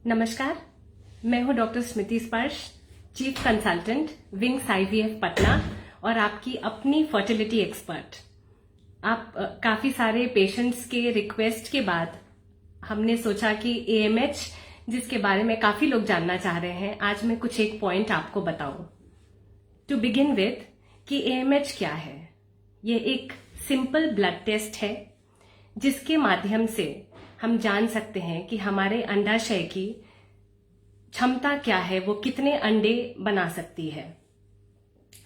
नमस्कार, मैं हूं डॉक्टर स्मृति स्पर्श, chief consultant wings IVF Patna और आपकी अपनी फर्टिलिटी एक्सपर्ट। आप काफी सारे पेशेंट्स के रिक्वेस्ट के बाद हमने सोचा कि एएमएच, जिसके बारे में काफी लोग जानना चाह रहे हैं, आज मैं कुछ एक पॉइंट आपको बताऊं। टू बिगिन विद कि एएमएच क्या है। ये एक सिंपल ब्लड टेस्ट है जिसके माध्यम से हम जान सकते हैं कि हमारे अंडाशय की क्षमता क्या है, वो कितने अंडे बना सकती है।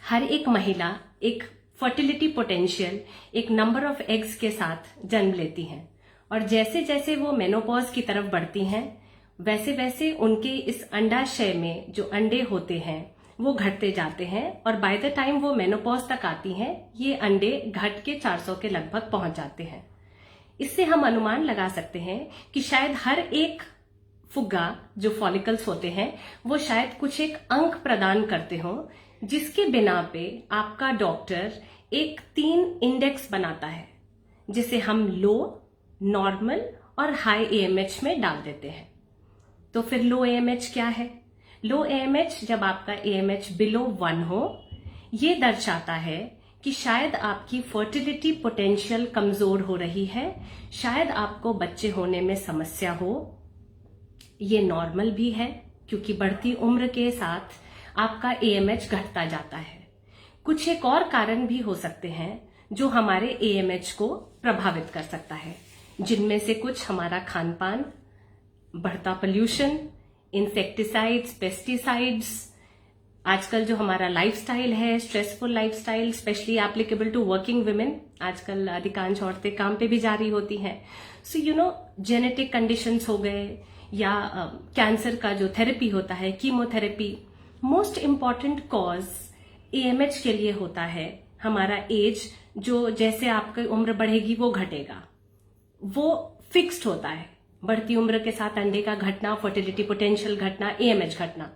हर एक महिला एक फर्टिलिटी पोटेंशियल, एक नंबर ऑफ एग्स के साथ जन्म लेती हैं और जैसे जैसे वो मेनोपॉज की तरफ बढ़ती हैं वैसे वैसे उनके इस अंडाशय में जो अंडे होते हैं वो घटते जाते हैं और बाय द टाइम वो मेनोपॉज तक आती हैं ये अंडे घट के 400 के लगभग पहुंच जाते हैं। इससे हम अनुमान लगा सकते हैं कि शायद हर एक फुग्गा जो फॉलिकल्स होते हैं वो शायद कुछ एक अंक प्रदान करते हो, जिसके बिना पे आपका डॉक्टर एक 3 इंडेक्स बनाता है जिसे हम लो, नॉर्मल और हाई एएमएच में डाल देते हैं। तो फिर लो एएमएच क्या है? लो एएमएच जब आपका एएमएच बिलो 1 हो, ये दर्शाता है कि शायद आपकी फर्टिलिटी पोटेंशियल कमजोर हो रही है, शायद आपको बच्चे होने में समस्या हो। ये नॉर्मल भी है क्योंकि बढ़ती उम्र के साथ आपका एएमएच घटता जाता है। कुछ एक और कारण भी हो सकते हैं जो हमारे एएमएच को प्रभावित कर सकता है, जिनमें से कुछ हमारा खान पान, बढ़ता पोल्यूशन, इंसेक्टिसाइड्स, पेस्टिसाइड्स, आजकल जो हमारा लाइफस्टाइल है, stressful lifestyle, specially applicable to working women. आजकल अधिकांश औरतें काम पे भी जा रही होती हैं। सो जेनेटिक कंडीशंस हो गए या कैंसर का जो थेरेपी होता है, chemotherapy. Most important cause AMH के लिए होता है हमारा एज, जो जैसे आपकी उम्र बढ़ेगी वो घटेगा, वो फिक्स्ड होता है। बढ़ती उम्र के साथ अंडे का घटना, फर्टिलिटी पोटेंशियल घटना, एएमएच घटना।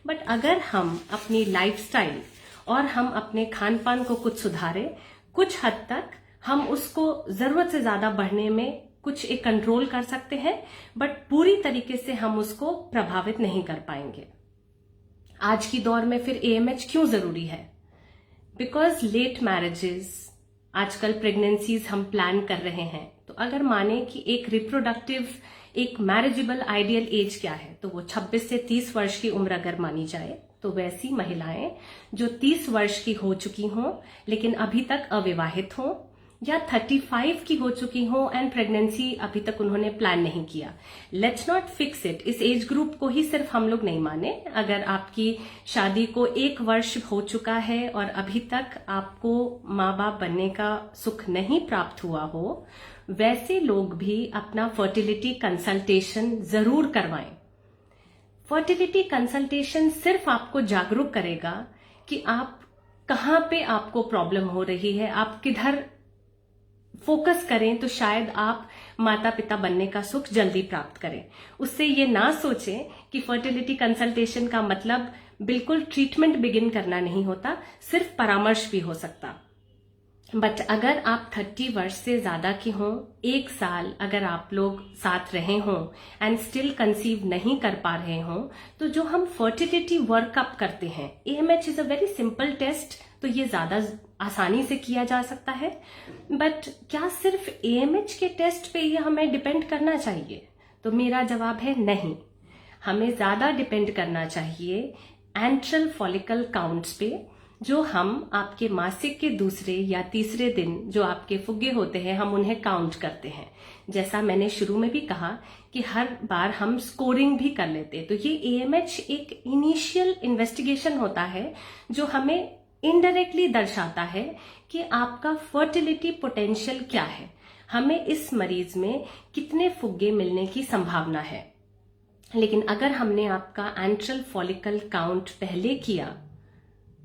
बट अगर हम अपनी लाइफस्टाइल और हम अपने खान पान को कुछ सुधारें, कुछ हद तक हम उसको जरूरत से ज्यादा बढ़ने में कुछ एक कंट्रोल कर सकते हैं, बट पूरी तरीके से हम उसको प्रभावित नहीं कर पाएंगे। आज की दौर में फिर एएमएच क्यों जरूरी है? बिकॉज लेट मैरिजेस, आजकल प्रेगनेंसीज हम प्लान कर रहे हैं, तो अगर माने कि एक रिप्रोडक्टिव, एक मैरिजेबल आइडियल एज क्या है, तो वो 26 से 30 वर्ष की उम्र अगर मानी जाए, तो वैसी महिलाएं जो 30 वर्ष की हो चुकी हों लेकिन अभी तक अविवाहित हों, या 35 की हो चुकी हो एंड प्रेगनेंसी अभी तक उन्होंने प्लान नहीं किया। लेट्स नॉट फिक्स इट, इस एज ग्रुप को ही सिर्फ हम लोग नहीं माने। अगर आपकी शादी को 1 वर्ष हो चुका है और अभी तक आपको माँ बाप बनने का सुख नहीं प्राप्त हुआ हो, वैसे लोग भी अपना फर्टिलिटी कंसल्टेशन जरूर करवाएं। फर्टिलिटी कंसल्टेशन सिर्फ आपको जागरूक करेगा कि आप कहाँ पे आपको प्रॉब्लम हो रही है, आप किधर फोकस करें तो शायद आप माता पिता बनने का सुख जल्दी प्राप्त करें। उससे ये ना सोचें कि फर्टिलिटी कंसल्टेशन का मतलब बिल्कुल ट्रीटमेंट बिगिन करना नहीं होता, सिर्फ परामर्श भी हो सकता। बट अगर आप 30 वर्ष से ज्यादा की हों, 1 साल अगर आप लोग साथ रहे हों एंड स्टिल कंसीव नहीं कर पा रहे हों, तो जो हम फर्टिलिटी वर्कअप करते हैं, AMH is a very simple test, तो ये ज्यादा आसानी से किया जा सकता है। बट क्या सिर्फ एएमएच के टेस्ट पे ही हमें डिपेंड करना चाहिए? तो मेरा जवाब है नहीं। हमें ज्यादा डिपेंड करना चाहिए एंट्रल फॉलिकल काउंट्स पे, जो हम आपके मासिक के दूसरे या तीसरे दिन जो आपके फुग्गे होते हैं हम उन्हें काउंट करते हैं। जैसा मैंने शुरू में भी कहा कि हर बार हम स्कोरिंग भी कर लेते हैं। तो ये एएमएच एक इनिशियल इन्वेस्टिगेशन होता है जो हमें इनडायरेक्टली दर्शाता है कि आपका फर्टिलिटी पोटेंशियल क्या है, हमें इस मरीज में कितने फुग्गे मिलने की संभावना है। लेकिन अगर हमने आपका एंट्रल फॉलिकल काउंट पहले किया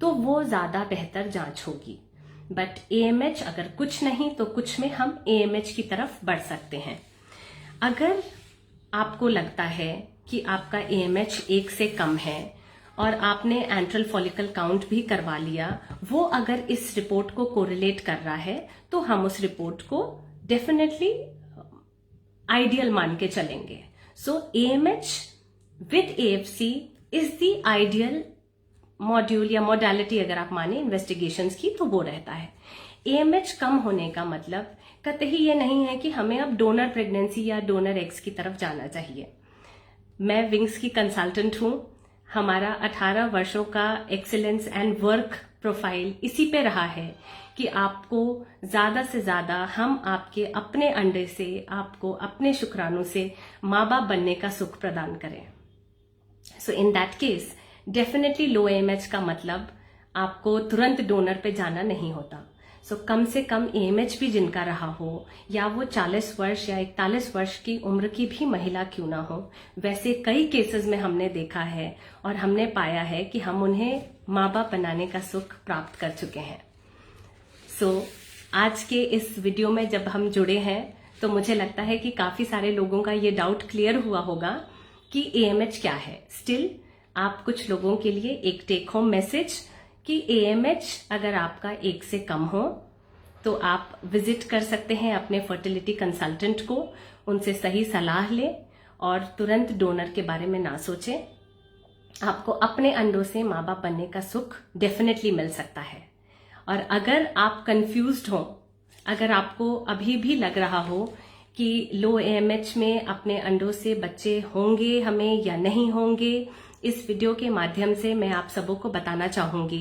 तो वो ज्यादा बेहतर जांच होगी। बट एएमएच अगर कुछ नहीं तो कुछ में हम एएमएच की तरफ बढ़ सकते हैं। अगर आपको लगता है कि आपका एएमएच 1 से कम है और आपने एंट्रल फॉलिकल काउंट भी करवा लिया, वो अगर इस रिपोर्ट को कोरिलेट कर रहा है, तो हम उस रिपोर्ट को डेफिनेटली आइडियल मान के चलेंगे। So AMH with AFC is the ideal module या मॉडलिटी, अगर आप माने इन्वेस्टिगेशंस की, तो वो रहता है। AMH कम होने का मतलब कतई ये नहीं है कि हमें अब डोनर प्रेगनेंसी या डोनर एग्स की तरफ जाना चाहिए। मैं विंग्स की कंसल्टेंट हूं। हमारा 18 वर्षों का एक्सीलेंस एंड वर्क प्रोफाइल इसी पे रहा है कि आपको ज्यादा से ज्यादा हम आपके अपने अंडे से, आपको अपने शुक्राणु से माँ बाप बनने का सुख प्रदान करें। So in that case definitely low AMH का मतलब आपको तुरंत डोनर पे जाना नहीं होता। सो कम से कम AMH भी जिनका रहा हो, या वो 40 वर्ष या 41 वर्ष की उम्र की भी महिला क्यों ना हो, वैसे कई केसेस में हमने देखा है और हमने पाया है कि हम उन्हें माँ बाप बनाने का सुख प्राप्त कर चुके हैं। सो आज के इस वीडियो में जब हम जुड़े हैं तो मुझे लगता है कि काफी सारे लोगों का ये डाउट क्लियर हुआ होगा कि AMH क्या है। स्टिल आप कुछ लोगों के लिए एक टेक होम मैसेज कि AMH अगर आपका 1 से कम हो तो आप विजिट कर सकते हैं अपने फर्टिलिटी कंसल्टेंट को, उनसे सही सलाह लें और तुरंत डोनर के बारे में ना सोचें। आपको अपने अंडों से माँ बाप बनने का सुख डेफिनेटली मिल सकता है। और अगर आप कंफ्यूज्ड हो, अगर आपको अभी भी लग रहा हो कि लो AMH में अपने अंडों से बच्चे होंगे हमें या नहीं होंगे, इस वीडियो के माध्यम से मैं आप सबों को बताना चाहूंगी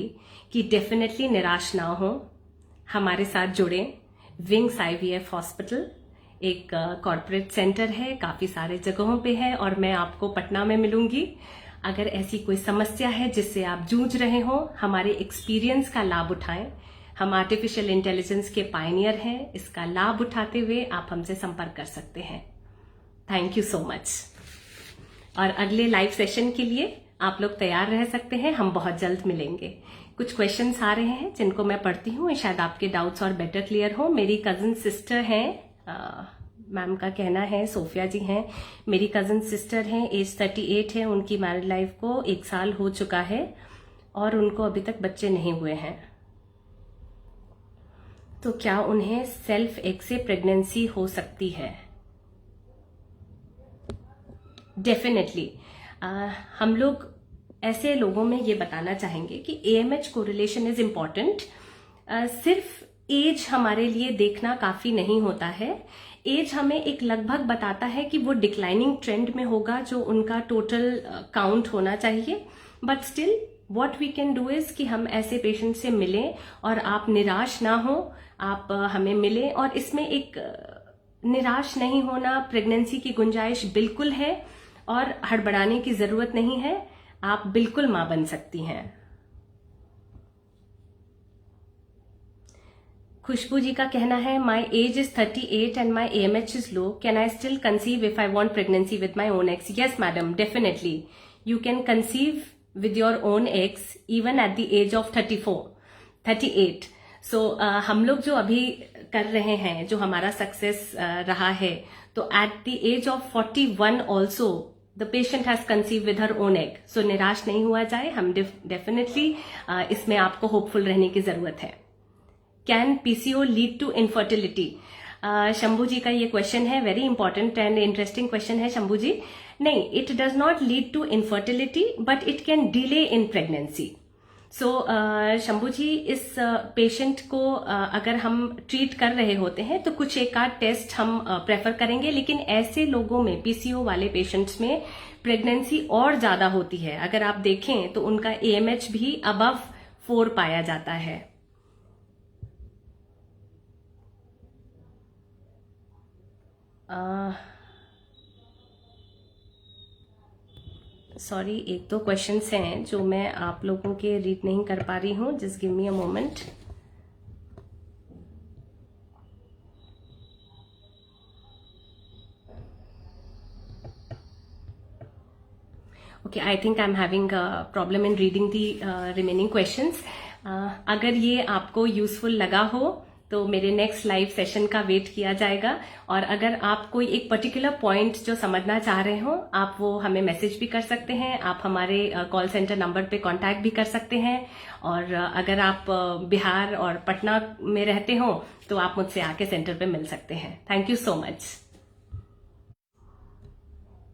कि डेफिनेटली निराश ना हो, हमारे साथ जुड़ें। विंग्स IVF हॉस्पिटल एक कॉर्पोरेट सेंटर है, काफी सारे जगहों पे है और मैं आपको पटना में मिलूंगी। अगर ऐसी कोई समस्या है जिससे आप जूझ रहे हो, हमारे एक्सपीरियंस का लाभ उठाएं। हम आर्टिफिशियल इंटेलिजेंस के पायनियर हैं, इसका लाभ उठाते हुए आप हमसे संपर्क कर सकते हैं। Thank you so much. और अगले लाइव सेशन के लिए आप लोग तैयार रह सकते हैं, हम बहुत जल्द मिलेंगे। कुछ क्वेश्चंस आ रहे हैं जिनको मैं पढ़ती हूँ, शायद आपके डाउट्स और बेटर क्लियर हो। मेरी कजिन सिस्टर हैं, मैम का कहना है, सोफिया जी हैं, मेरी कजिन सिस्टर हैं, एज 38 है, उनकी मैरिड लाइफ को 1 साल हो चुका है और उनको अभी तक बच्चे नहीं हुए हैं। तो क्या उन्हें सेल्फ एग से प्रेगनेंसी हो सकती है? डेफिनेटली हम लोग ऐसे लोगों में ये बताना चाहेंगे कि AMH कोरिलेशन इज इम्पॉर्टेंट। सिर्फ एज हमारे लिए देखना काफी नहीं होता है। एज हमें एक लगभग बताता है कि वो डिक्लाइनिंग ट्रेंड में होगा जो उनका टोटल काउंट होना चाहिए। But still what we can do is कि हम ऐसे पेशेंट से मिलें और आप निराश ना हो, आप हमें मिलें। और इसमें एक निराश नहीं होना, प्रेगनेंसी की गुंजाइश बिल्कुल है और हड़बड़ाने की जरूरत नहीं है, आप बिल्कुल मां बन सकती हैं। खुशबू जी का कहना है, my age is 38 and my AMH is low, can I still conceive if I want pregnancy with my own eggs? Yes madam, definitely you can conceive with your own eggs even at the age of 38। So हम लोग जो अभी कर रहे हैं, जो हमारा success रहा है, तो at the age of 41 also the patient has conceive with her own egg. So निराश नहीं हुआ जाए, हम डेफिनेटली इसमें आपको होपफुल रहने की जरूरत है। Can PCO lead to infertility? Shambhu ji का ये क्वेश्चन है, very important and interesting question है शंभू जी। नहीं, it does not lead to infertility but it can delay in pregnancy. So Shambhu ji, इस पेशेंट को अगर हम ट्रीट कर रहे होते हैं तो कुछ एक आध टेस्ट हम प्रेफर करेंगे, लेकिन ऐसे लोगों में, PCO वाले पेशेंट्स में प्रेगनेंसी और ज्यादा होती है। अगर आप देखें तो उनका AMH भी अबव 4 पाया जाता है। सॉरी, एक दो क्वेश्चंस हैं जो मैं आप लोगों के रीड नहीं कर पा रही हूँ। Just give me a moment. Okay, I think I am having problem in reading the remaining questions. अगर ये आपको यूजफुल लगा हो तो मेरे नेक्स्ट लाइव सेशन का वेट किया जाएगा। और अगर आप कोई एक पर्टिकुलर पॉइंट जो समझना चाह रहे हो, आप वो हमें मैसेज भी कर सकते हैं, आप हमारे कॉल सेंटर नंबर पे कांटेक्ट भी कर सकते हैं। और अगर आप बिहार और पटना में रहते हो तो आप मुझसे आके सेंटर पे मिल सकते हैं। Thank you so much.